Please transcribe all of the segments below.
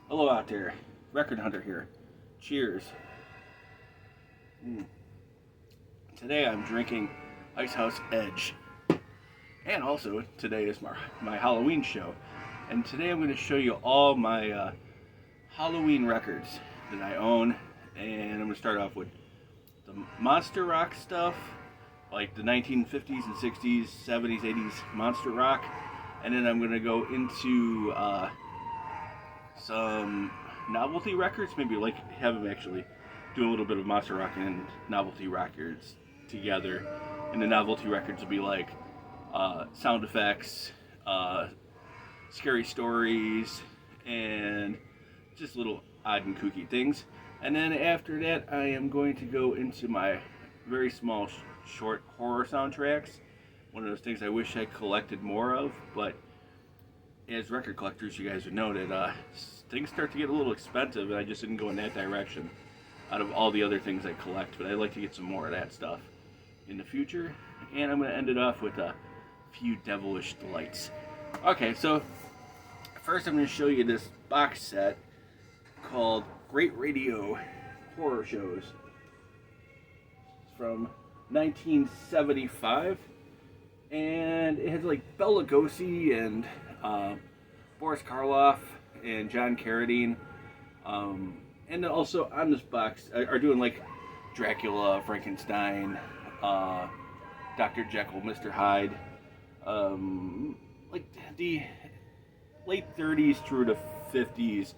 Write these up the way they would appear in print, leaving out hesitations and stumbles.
Hello out there, Record Hunter here. Cheers. Today I'm drinking Ice House Edge. And also, today is my Halloween show. And today I'm going to show you all my Halloween records that I own. And I'm going to start off with the monster rock stuff, like the 1950s and 60s, 70s, 80s monster rock. And then I'm going to go into some novelty records, maybe like have them actually do a little bit of monster rock and novelty records together. And the novelty records will be like sound effects, scary stories, and just little odd and kooky things. And then after that, I am going to go into my very small short horror soundtracks. One of those things I wish I collected more of, but as record collectors, you guys would know that things start to get a little expensive, and I just didn't go in that direction out of all the other things I collect. But I'd like to get some more of that stuff in the future. And I'm going to end it off with a few Devilish delights. Okay, so first I'm going to show you this box set called Great Radio Horror Shows. It's from 1975, and it has like Bela Lugosi and Boris Karloff and John Carradine, and then also on this box are doing like Dracula, Frankenstein, Dr. Jekyll, Mr. Hyde, like the late 30s through the 50s.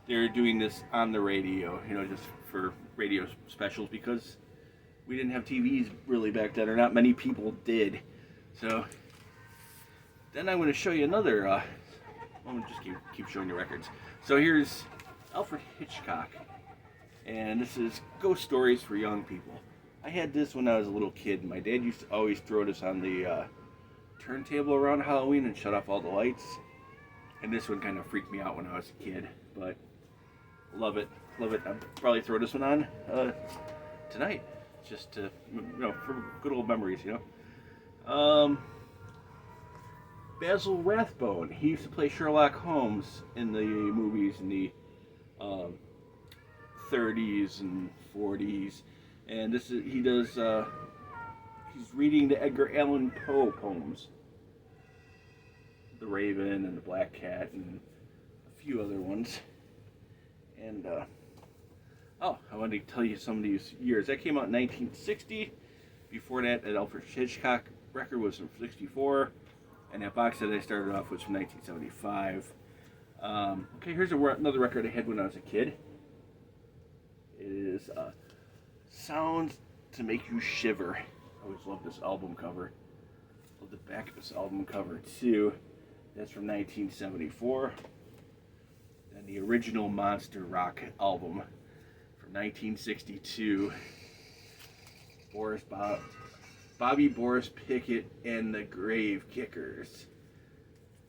They're doing this on the radio, just for radio specials, because we didn't have TVs really back then, or not many people did. So then I'm going to show you another. I'm going to just keep showing you records. So here's Alfred Hitchcock, and this is Ghost Stories for Young People. I had this when I was a little kid. My dad used to always throw this on the turntable around Halloween and shut off all the lights. And this one kind of freaked me out when I was a kid, but love it. I'll probably throw this one on tonight, just to, for good old memories, Basil Rathbone. He used to play Sherlock Holmes in the movies in the 30s and 40s, and he's reading the Edgar Allan Poe poems, The Raven and the Black Cat and a few other ones. And I wanted to tell you some of these years. That came out in 1960. Before that, that Alfred Hitchcock record was from 64. And that box that I started off was from 1975. Okay, here's another record I had when I was a kid. It is Sounds to Make You Shiver. I always love this album cover. Love the back of this album cover too. That's from 1974. And the original Monster Rock album from 1962. Bobby Boris Pickett and the Grave Kickers.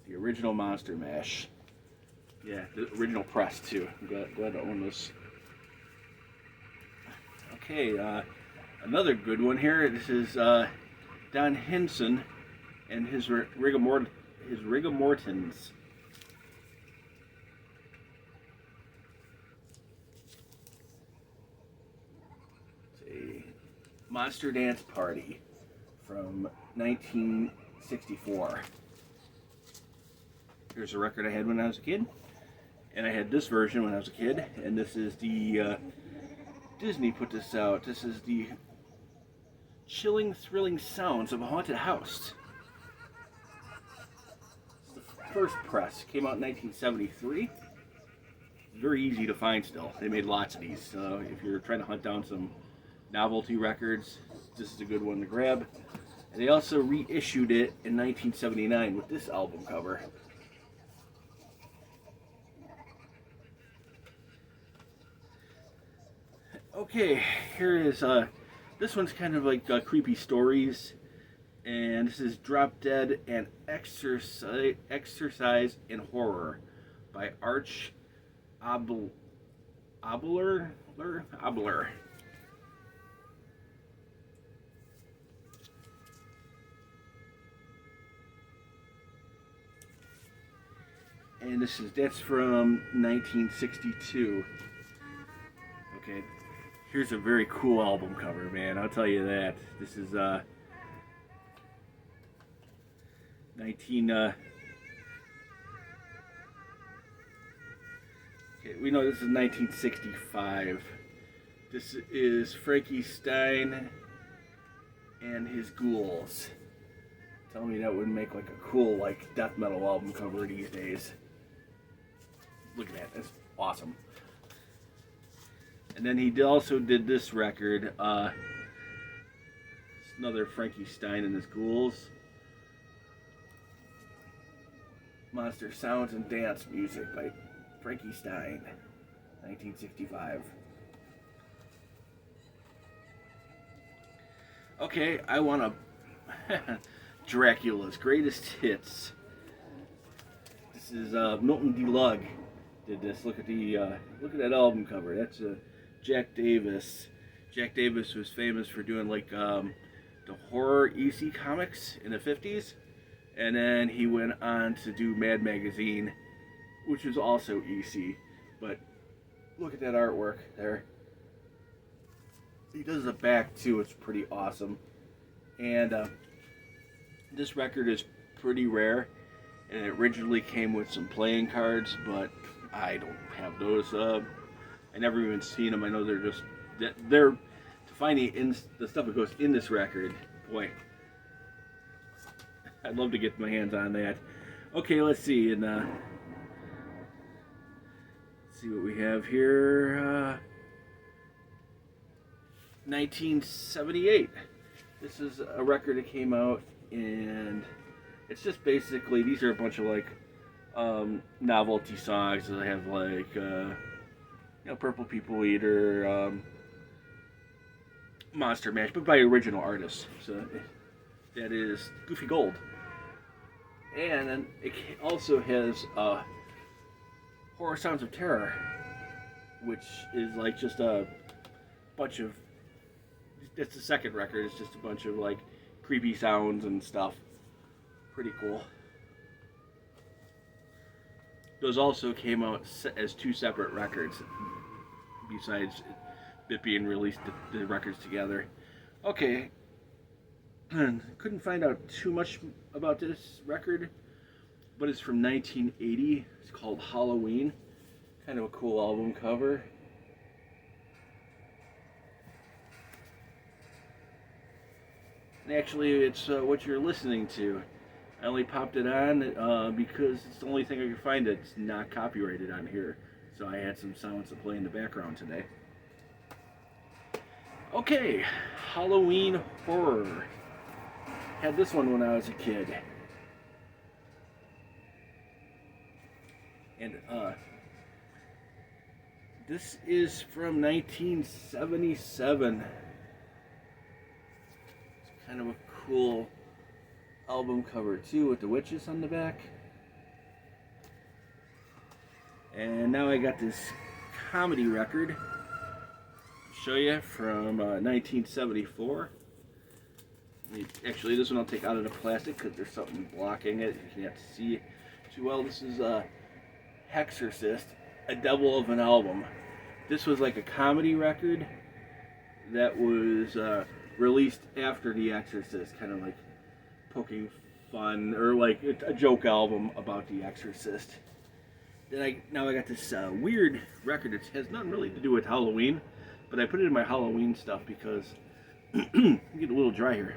The original Monster Mash. Yeah, the original press too. I'm glad to own this. Okay, another good one here. This is Don Henson and his Rigamortins. It's a Monster Dance Party from 1964. Here's a record I had when I was a kid, and I had this version when I was a kid, and this is the Disney put this out. This is the Chilling, Thrilling Sounds of a Haunted House. It's the first press. Came out in 1973. Very easy to find still. They made lots of these. So if you're trying to hunt down some novelty records, this is a good one to grab. And they also reissued it in 1979 with this album cover. Okay, here is this one's kind of like creepy stories, and this is Drop Dead and Exercise in Horror by Arch Abler. And that's from 1962. Okay, here's a very cool album cover, man. I'll tell you that. This is 19. Okay, we know this is 1965. This is Frankie Stein and his Ghouls. Tell me that wouldn't make like a cool like death metal album cover these days. Look at that, that's awesome. And then he also did this record. It's another Frankie Stein and his Ghouls. Monster Sounds and Dance Music by Frankie Stein, 1965. Okay, I want to Dracula's Greatest Hits. This is Milton DeLugg did this. Look at that album cover. That's Jack Davis. Jack Davis was famous for doing like the horror EC comics in the 50s, and then he went on to do Mad Magazine, which was also EC. But look at that artwork there. He does the back too. It's pretty awesome. And this record is pretty rare, and it originally came with some playing cards, but I don't have those. I never even seen them. I know they're to find the stuff that goes in this record. Boy, I'd love to get my hands on that. Okay, let's see. And let's see what we have here. 1978. This is a record that came out, and it's just basically, these are a bunch of like novelty songs that have like Purple People Eater, Monster Mash, but by original artists. So that is Goofy Gold. And then it also has Horror Sounds of Terror, which is like just a bunch of, it's the second record, it's just a bunch of like creepy sounds and stuff. Pretty cool. Those also came out as two separate records, besides it being released, the records together. Okay, couldn't find out too much about this record, but it's from 1980. It's called Halloween. Kind of a cool album cover. And actually, it's what you're listening to. I only popped it on because it's the only thing I could find that's not copyrighted on here. So I had some sounds to play in the background today. Okay, Halloween Horror. Had this one when I was a kid. And this is from 1977. It's kind of a cool album cover too, with the witches on the back. And now I got this comedy record to show you from 1974. Actually, this one I'll take out of the plastic because there's something blocking it. You can't see it too well. This is Hexorcist, a double of an album. This was like a comedy record that was released after The Exorcist, kind of like poking fun, or like a joke album about The Exorcist. Then now I got this weird record that has nothing really to do with Halloween, but I put it in my Halloween stuff because I'm getting a little dry here.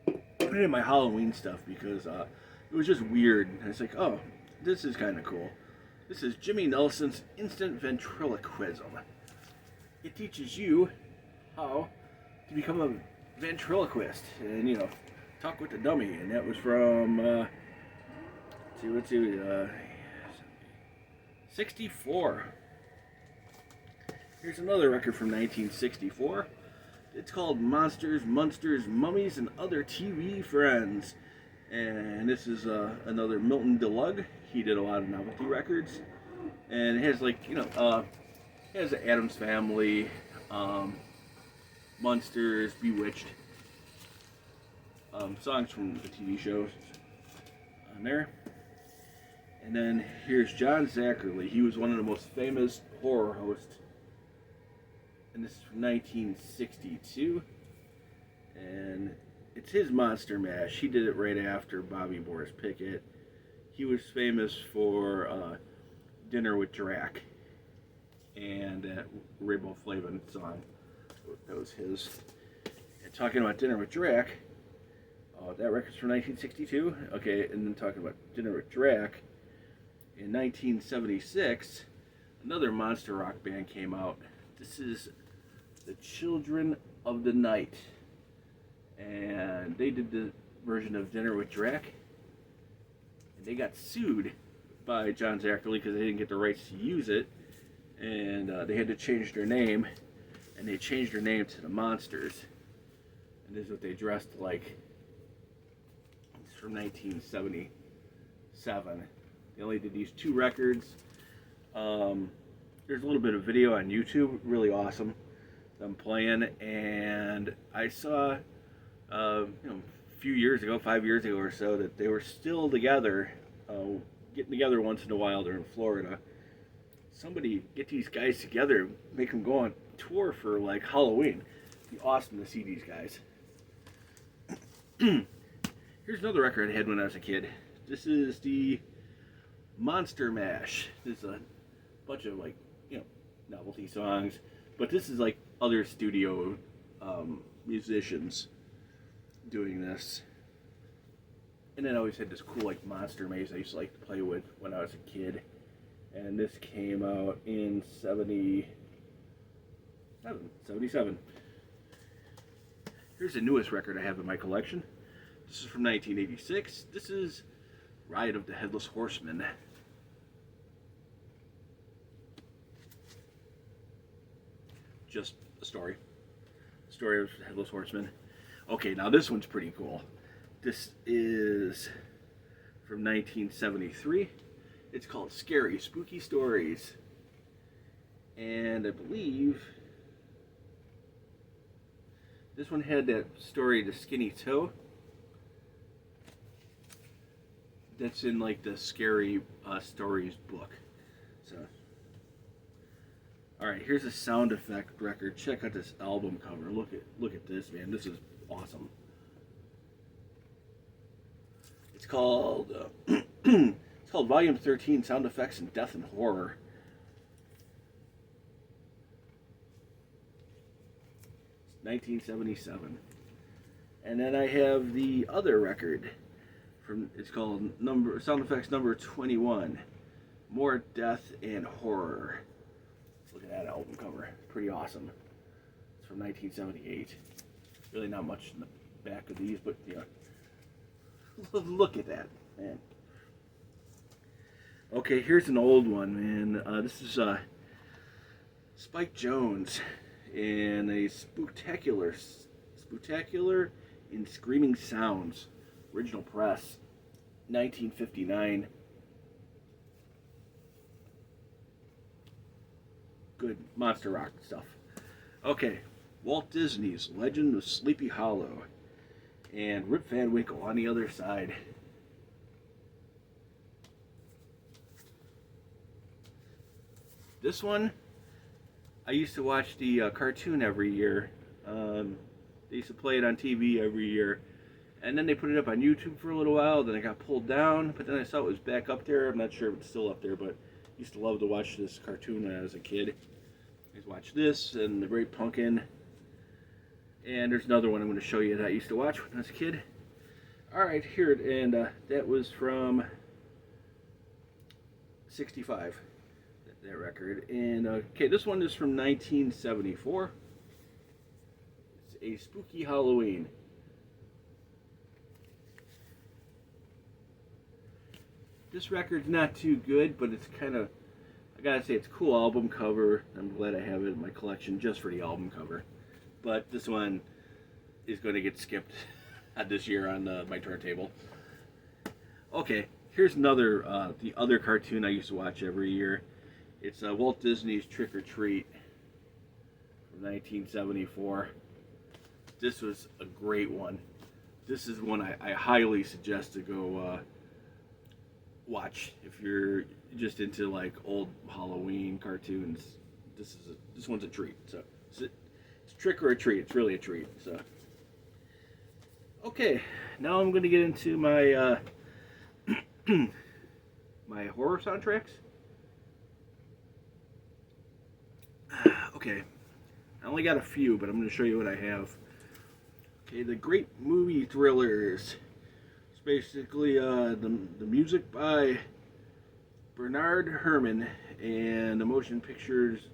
I put it in my Halloween stuff because it was just weird. And it's like, oh, this is kind of cool. This is Jimmy Nelson's Instant Ventriloquism. It teaches you how to become a ventriloquist and, talk with the dummy. And that was from 64. Here's another record from 1964. It's called Monsters, Munsters, Mummies, and Other TV Friends. And this is another Milton DeLugg. He did a lot of novelty records. And it has like, it has the Addams Family, Munsters, Bewitched, songs from the TV shows. on there. And then here's John Zachary. He was one of the most famous horror hosts. And this is from 1962. And it's his Monster Mash. He did it right after Bobby Boris Pickett. He was famous for Dinner with Drac and that Rainbow Flavin song. That was his. And talking about Dinner with Drac, that record's from 1962. Okay, and then talking about Dinner with Drac, in 1976, another monster rock band came out. This is the Children of the Night. And they did the version of Dinner with Drac. And they got sued by John Zachary because they didn't get the rights to use it. And they had to change their name. And they changed their name to the Monsters. And this is what they dressed like. It's from 1977. They only did these 2 records. There's a little bit of video on YouTube, really awesome, them playing. And I saw, a few years ago, 5 years ago or so, that they were still together, getting together once in a while. They're in Florida. Somebody get these guys together, make them go on tour for like Halloween. It'd be awesome to see these guys. Here's another record I had when I was a kid. This is the Monster Mash. This is a bunch of like, novelty songs, but this is like other studio musicians doing this. And then I always had this cool like monster maze I used to like to play with when I was a kid. And this came out in 77. Here's the newest record I have in my collection. This is from 1986. This is Ride of the Headless Horseman. Just a story. Story of Headless Horseman. Okay, now this one's pretty cool. This is from 1973. It's called Scary Spooky Stories. And I believe this one had that story, The Skinny Toe. That's in like the Scary Stories book. So, all right, here's a sound effect record. Check out this album cover. Look at this, man. This is awesome. It's called it's called Volume 13: Sound Effects in Death and Horror. It's 1977. And then I have the other record. It's called Sound Effects number 21, More Death and Horror. Look at that album cover, pretty awesome. It's from 1978. Really not much in the back of these, but look at that, man. Okay, here's an old one, man. This is Spike Jones in a Spooktacular in Screaming Sounds. Original press, 1959. Good monster rock stuff. Okay, Walt Disney's Legend of Sleepy Hollow and Rip Van Winkle on the other side. This one, I used to watch the cartoon every year. They used to play it on TV every year. And then they put it up on YouTube for a little while, then it got pulled down, but then I saw it was back up there. I'm not sure if it's still up there, but I used to love to watch this cartoon when I was a kid. I used to watch this and The Great Pumpkin. And there's another one I'm going to show you that I used to watch when I was a kid. Alright, here, and that was from 65, that record. And, okay, this one is from 1974. It's A Spooky Halloween. This record's not too good, but it's kind of, I gotta say, it's a cool album cover. I'm glad I have it in my collection just for the album cover. But this one is going to get skipped this year on my turntable. Okay, here's another, the other cartoon I used to watch every year. It's Walt Disney's Trick or Treat from 1974. This was a great one. This is one I highly suggest to go watch if you're just into like old Halloween cartoons. This one's a treat. So it's a trick or a treat. It's really a treat. So okay, now I'm going to get into my my horror soundtracks. Okay, I only got a few, but I'm going to show you what I have. Okay, the great movie thrillers. It's basically the music by Bernard Herrmann and the motion pictures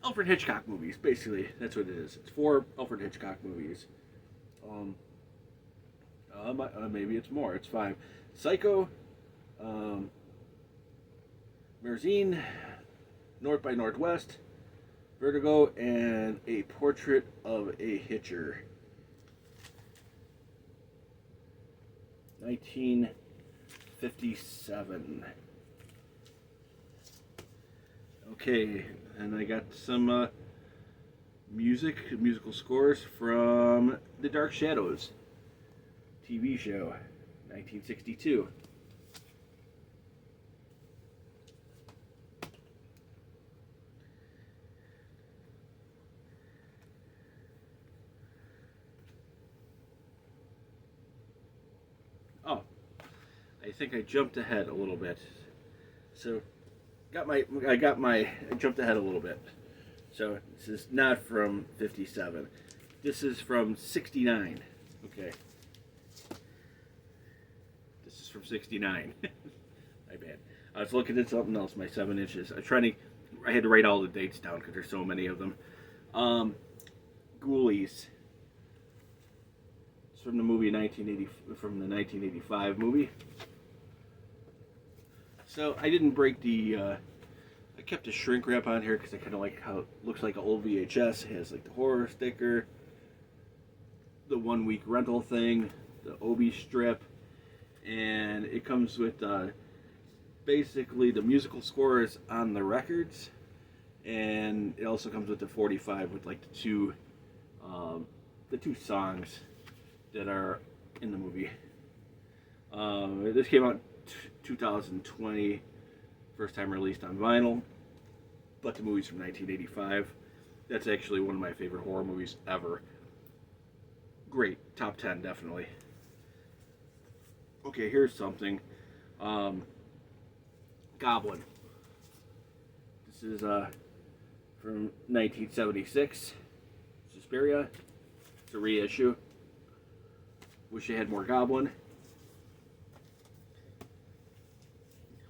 Alfred Hitchcock movies. Basically, that's what it is. It's 4 Alfred Hitchcock movies. Maybe it's more. It's 5. Psycho, Merzine, North by Northwest, Vertigo, and A Portrait of a Hitcher. 1957. Okay, and I got some musical scores from The Dark Shadows TV show, 1962. Oh, I think I jumped ahead a little bit. So, I jumped ahead a little bit. So, this is not from 57. This is from 69. Okay. This is from 69. My bad. I was looking at something else, my 7 inches. I had to write all the dates down because there's so many of them. Ghoulies. It's from the movie from the 1985 movie. So I didn't break I kept a shrink wrap on here because I kind of like how it looks like an old VHS. It has like the horror sticker, the 1-week rental thing, the Obi strip, and it comes with basically the musical scores on the records, and it also comes with the 45 with like the two songs that are in the movie. This came out 2020, first time released on vinyl, but the movie's from 1985. That's actually one of my favorite horror movies ever. Great, top 10 definitely. Okay, here's something. Goblin. This is from 1976. Suspiria. It's a reissue. Wish I had more Goblin.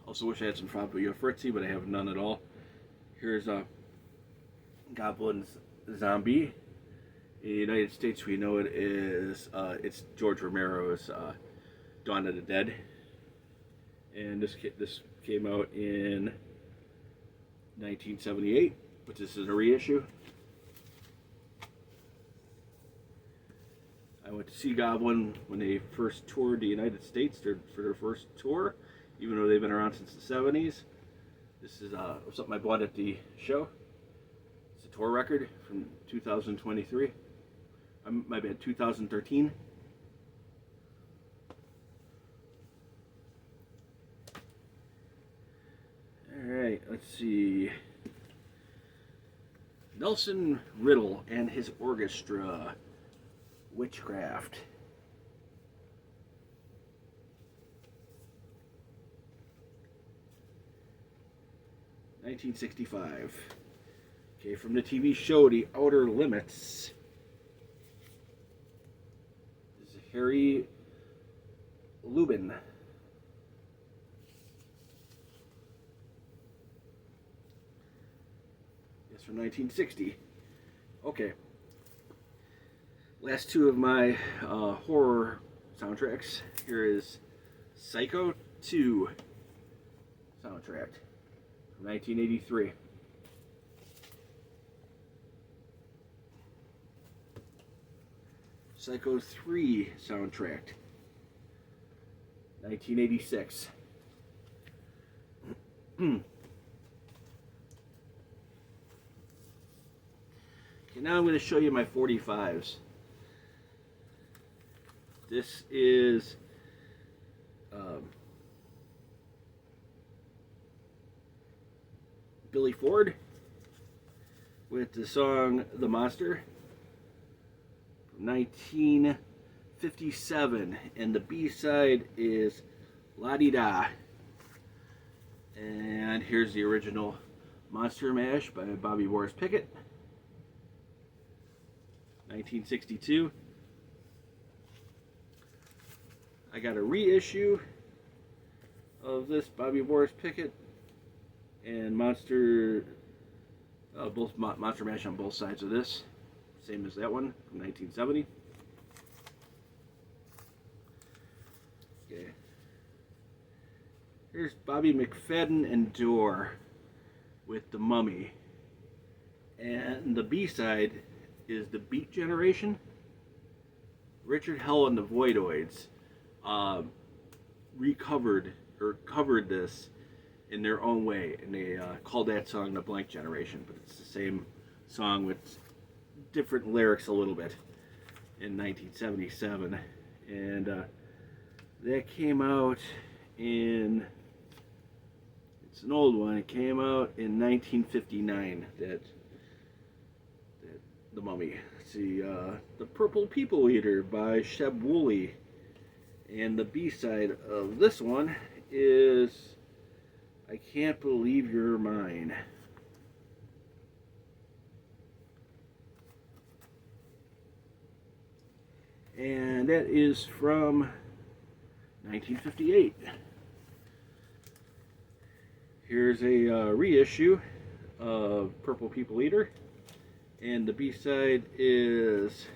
Also wish I had some Fabio Frizzi, but I have none at all. Here's Goblin's Zombie. In the United States, we know it is it's George Romero's Dawn of the Dead, and this came out in 1978, but this is a reissue. I went to see Goblin when they first toured the United States for their first tour, even though they've been around since the 70s. This is something I bought at the show. It's a tour record from 2023. My bad, 2013. Alright, let's see. Nelson Riddle and his orchestra. Witchcraft. $1965. Okay, from the TV show The Outer Limits. This is Harry Lubin. It's from 1960. Okay. Last two of my horror soundtracks. Here is Psycho 2 soundtrack from 1983. Psycho 3 soundtrack, 1986. Okay, now I'm going to show you my 45s. This is Billy Ford with the song The Monster from 1957, and the B-side is La Di Da. And here's the original Monster Mash by Bobby Boris Pickett, 1962. I got a reissue of this Bobby Boris Pickett and Monster Mash on both sides of this, same as that one from 1970. Okay. Here's Bobby McFadden and Dorr with The Mummy, and the B-side is The Beat Generation. Richard Hell and the Voidoids covered this in their own way, and they called that song The Blank Generation, but it's the same song with different lyrics a little bit, in 1977. And that came out in, it's an old one, it came out in 1959, that The Mummy. Let's see, The Purple People Eater by Sheb Woolley. And the B-side of this one is I Can't Believe You're Mine. And that is from 1958. Here's a reissue of Purple People Eater, and the B-side is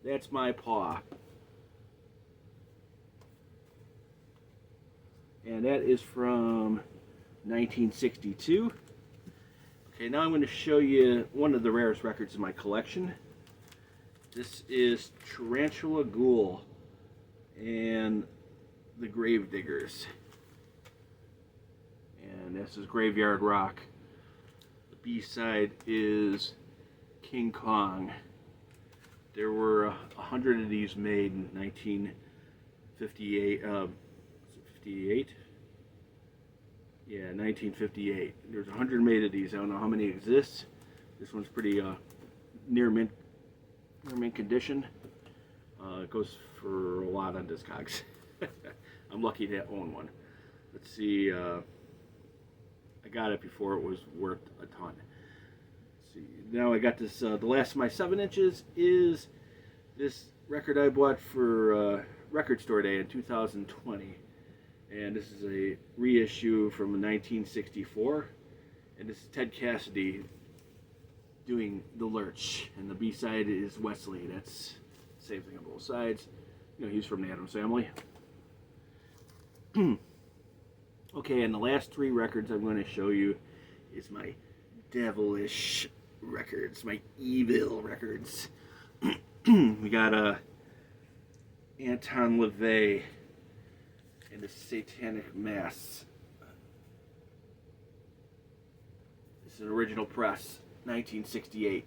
That's My Paw. And that is from 1962. Okay, now I'm going to show you one of the rarest records in my collection. This is Tarantula Ghoul and the Gravediggers. And this is Graveyard Rock. The B-side is King Kong. There were 100 of these made in 1958. 58? Yeah, 1958. There's 100 made of these. I don't know how many exist. This one's pretty near mint condition. It goes for a lot on Discogs. I'm lucky to own one. Let's see. I got it before it was worth a ton. Let's see. Now I got this. The last of my 7 inches is this record I bought for Record Store Day in 2020. And this is a reissue from 1964. And this is Ted Cassidy doing The Lurch. And the B-side is Wesley. That's the same thing on both sides. You know, he's from the Addams Family. Okay, and the last 3 records I'm going to show you is my Devilish records, my evil records. We got Anton LaVey and the Satanic Mass. This is an original press, 1968.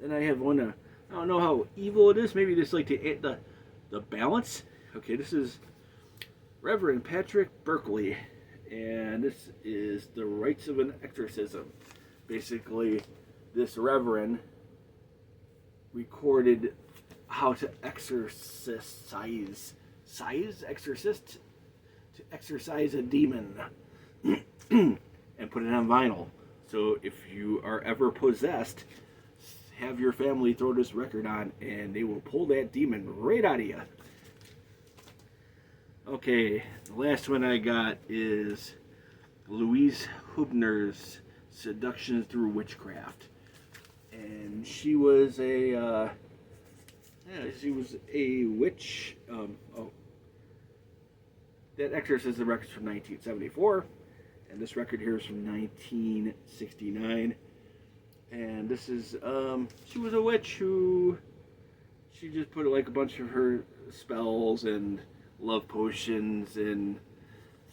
Then I have one, I don't know how evil it is, maybe just like the balance. Okay, this is Reverend Patrick Berkeley, and this is The Rites of an Exorcism. Basically, this reverend recorded how to exorcise a demon and put it on vinyl. So if you are ever possessed, have your family throw this record on and they will pull that demon right out of you. Okay, the last one I got is Louise Hubner's Seduction Through Witchcraft. And she was a witch. That exorcism record's from 1974, and this record here is from 1969. And this is she was a witch who she just put like a bunch of her spells and love potions and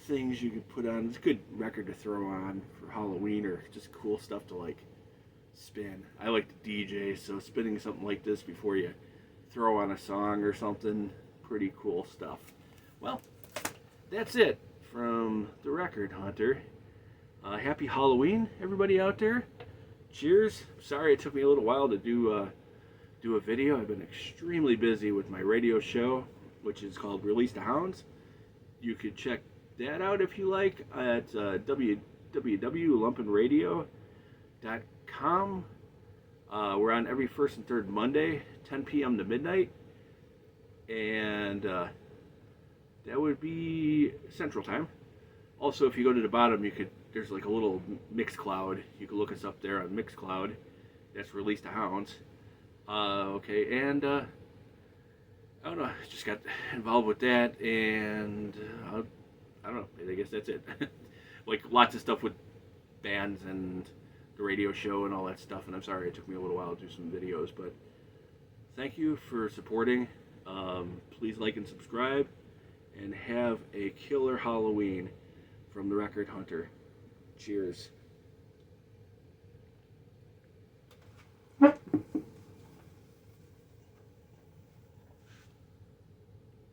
things you could put on. It's a good record to throw on for Halloween or just cool stuff to like spin. I like to DJ, so spinning something like this before you throw on a song or something, pretty cool stuff. Well, that's it from the Record Hunter. Happy Halloween, everybody out there. Cheers. Sorry it took me a little while to do a video. I've been extremely busy with my radio show, which is called Release the Hounds. You could check that out if you like at www.lumpenradio.com. We're on every first and third Monday, 10 p.m. to midnight. And that would be Central Time. Also, if you go to the bottom, there's like a little Mixcloud. You can look us up there on Mixcloud. That's Release the Hounds. Okay, and I don't know, just got involved with that, and I don't know, I guess that's it. Like lots of stuff with bands and the radio show and all that stuff, and I'm sorry it took me a little while to do some videos, but thank you for supporting. Please like and subscribe, and have a killer Halloween from the Record Hunter. Cheers.